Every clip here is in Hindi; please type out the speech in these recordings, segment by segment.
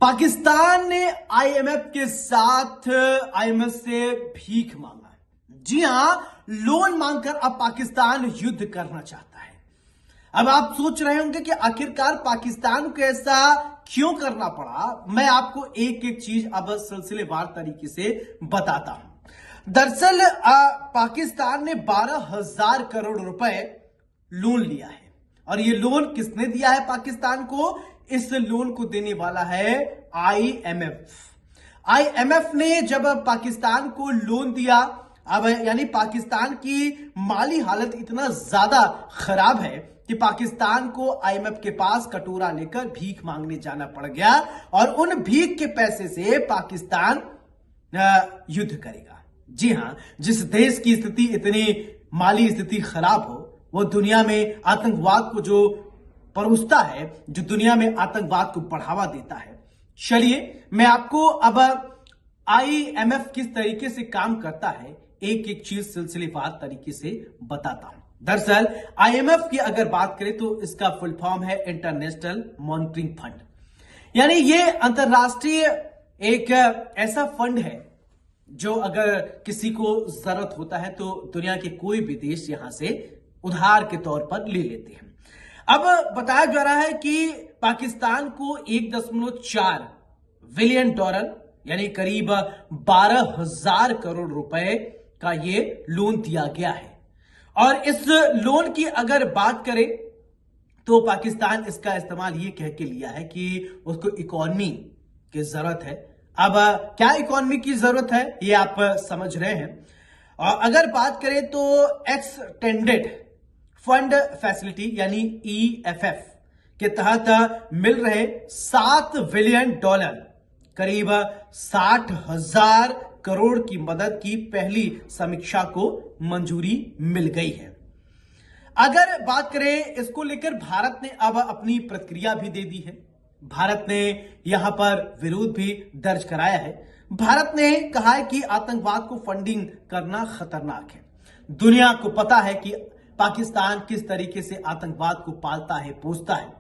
पाकिस्तान ने आईएमएफ के साथ आईएमएफ से भीख मांगा है। जी हां, लोन मांगकर अब पाकिस्तान युद्ध करना चाहता है। अब आप सोच रहे होंगे कि आखिरकार पाकिस्तान को ऐसा क्यों करना पड़ा। मैं आपको एक एक चीज अब सिलसिलेवार तरीके से बताता हूं। दरअसल पाकिस्तान ने 12,000 करोड़ रुपए लोन लिया है और ये लोन किसने दिया है पाकिस्तान को? इस लोन को देने वाला है आईएमएफ। आईएमएफ ने जब पाकिस्तान को लोन दिया, अब यानी पाकिस्तान की माली हालत इतना ज्यादा खराब है कि पाकिस्तान को आईएमएफ के पास कटोरा लेकर भीख मांगने जाना पड़ गया और उन भीख के पैसे से पाकिस्तान युद्ध करेगा। जी हां, जिस देश की स्थिति इतनी माली स्थिति खराब हो, वो दुनिया में आतंकवाद को जो परोसता है, जो दुनिया में आतंकवाद को बढ़ावा देता है। चलिए मैं आपको अब आईएमएफ किस तरीके से काम करता है एक एक चीज सिलसिलेवार तरीके से बताता हूं। दरअसल आईएमएफ की अगर बात करें तो इसका फुल फॉर्म है इंटरनेशनल मॉनिटरिंग फंड, यानी ये अंतरराष्ट्रीय एक ऐसा फंड है जो अगर किसी को जरूरत होता है तो दुनिया के कोई भी देश यहां से उधार के तौर पर ले लेते हैं। अब बताया जा रहा है कि पाकिस्तान को 1.4 बिलियन डॉलर यानी करीब 12,000 करोड़ रुपए का ये लोन दिया गया है। और इस लोन की अगर बात करें तो पाकिस्तान इसका इस्तेमाल ये कह के लिया है कि उसको इकोनॉमी की जरूरत है। अब क्या इकोनॉमी की जरूरत है ये आप समझ रहे हैं। और अगर बात करें तो एक्सटेंडेड फंड फैसिलिटी यानी ईएफएफ के तहत मिल रहे 7 बिलियन डॉलर करीब 60,000 करोड़ की मदद की पहली समीक्षा को मंजूरी मिल गई है। अगर बात करें इसको लेकर भारत ने अब अपनी प्रतिक्रिया भी दे दी है। भारत ने यहां पर विरोध भी दर्ज कराया है। भारत ने कहा है कि आतंकवाद को फंडिंग करना खतरनाक है। दुनिया को पता है कि पाकिस्तान किस तरीके से आतंकवाद को पालता है, पोसता है।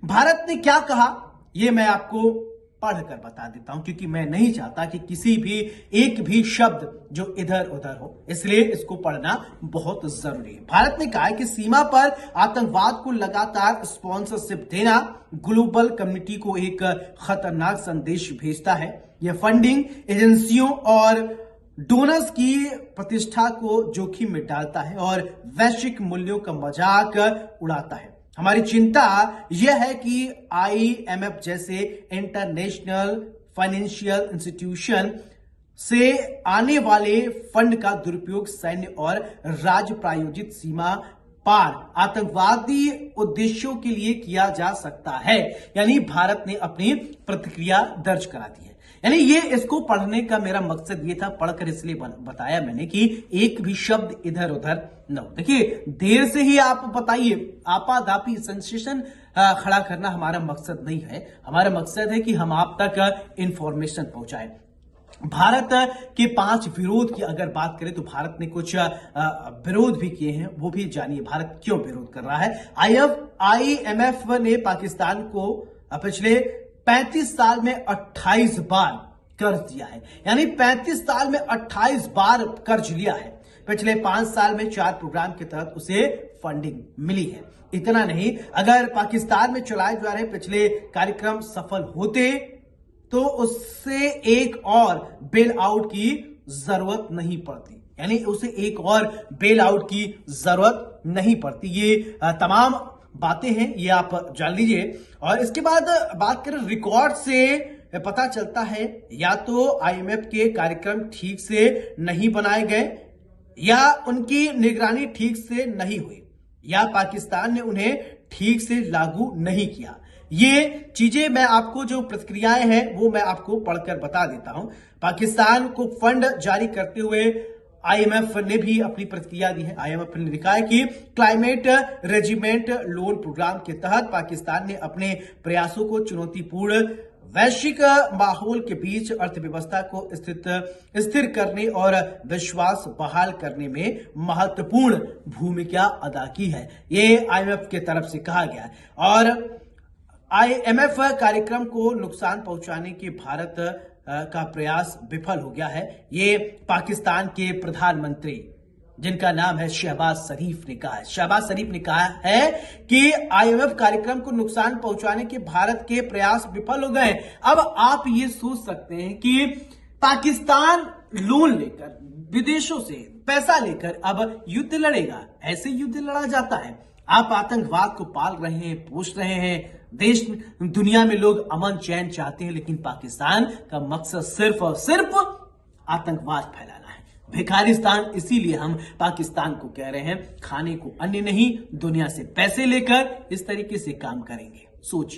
भारत ने क्या कहा यह मैं आपको पढ़कर बता देता हूं, क्योंकि मैं नहीं चाहता कि किसी भी एक भी शब्द जो इधर उधर हो, इसलिए इसको पढ़ना बहुत जरूरी है। भारत ने कहा है कि सीमा पर आतंकवाद को लगातार स्पॉन्सरशिप देना ग्लोबल कम्युनिटी को एक खतरनाक संदेश भेजता है। यह फंडिंग एजेंसियों और डोनर्स की प्रतिष्ठा को जोखिम में डालता है और वैश्विक मूल्यों का मजाक उड़ाता है। हमारी चिंता यह है कि आईएमएफ जैसे इंटरनेशनल फाइनेंशियल इंस्टीट्यूशन से आने वाले फंड का दुरुपयोग सैन्य और राज्य प्रायोजित सीमा पार आतंकवादी उद्देश्यों के लिए किया जा सकता है। यानी भारत ने अपनी प्रतिक्रिया दर्ज करा दी है। यानी ये इसको पढ़ने का मेरा मकसद ये था, पढ़कर इसलिए बताया मैंने कि एक भी शब्द इधर उधर न हो। देखिए, देर से ही आप बताइए, आपाधापी सेंसेशन खड़ा करना हमारा मकसद नहीं है। हमारा मकसद है कि हम आप तक इंफॉर्मेशन पहुंचाएं। भारत के 5 विरोध की अगर बात करें तो भारत ने कुछ विरोध भी किए हैं, वो भी जानिए भारत क्यों विरोध कर रहा है। आईएमएफ ने पाकिस्तान को पिछले 35 साल में 28 बार कर्ज दिया है, यानी 35 साल में 28 बार कर्ज लिया है। पिछले 5 साल में 4 प्रोग्राम के तहत उसे फंडिंग मिली है। इतना नहीं, अगर पाकिस्तान में चलाए जा रहे पिछले कार्यक्रम सफल होते तो उससे एक और बेल आउट की जरूरत नहीं पड़ती, यानी उसे एक और बेल आउट की जरूरत नहीं पड़ती। ये तमाम बातें हैं, ये आप जान लीजिए। और इसके बाद बात करें रिकॉर्ड से पता चलता है या तो आईएमएफ के कार्यक्रम ठीक से नहीं बनाए गए, या उनकी निगरानी ठीक से नहीं हुई, या पाकिस्तान ने उन्हें ठीक से लागू नहीं किया। ये चीजें मैं आपको जो प्रतिक्रियाएं हैं वो मैं आपको पढ़कर बता देता हूं। पाकिस्तान को फंड जारी करते हुए आईएमएफ ने भी अपनी प्रतिक्रिया दी है। आईएमएफ ने लिखा है कि क्लाइमेट रेजिमेंट लोन प्रोग्राम के तहत पाकिस्तान ने अपने प्रयासों को चुनौतीपूर्ण वैश्विक माहौल के बीच अर्थव्यवस्था को स्थिर करने और विश्वास बहाल करने में महत्वपूर्ण भूमिका अदा की है। ये आईएमएफ के तरफ से कहा गया है। और आईएमएफ कार्यक्रम को नुकसान पहुंचाने की भारत का प्रयास विफल हो गया है। ये पाकिस्तान के प्रधानमंत्री जिनका नाम है शहबाज शरीफ ने कहा है। शहबाज शरीफ ने कहा है कि आईएमएफ कार्यक्रम को नुकसान पहुंचाने के भारत के प्रयास विफल हो गए। अब आप ये सोच सकते हैं कि पाकिस्तान लोन लेकर विदेशों से पैसा लेकर अब युद्ध लड़ेगा। ऐसे युद्ध लड़ा जाता है। आप आतंकवाद को पाल रहे हैं, पोष रहे हैं। देश दुनिया में लोग अमन चैन चाहते हैं, लेकिन पाकिस्तान का मकसद सिर्फ और सिर्फ आतंकवाद फैलाना है, भिखारिस्तान। इसीलिए हम पाकिस्तान को कह रहे हैं खाने को अन्न नहीं, दुनिया से पैसे लेकर इस तरीके से काम करेंगे। सोचिए।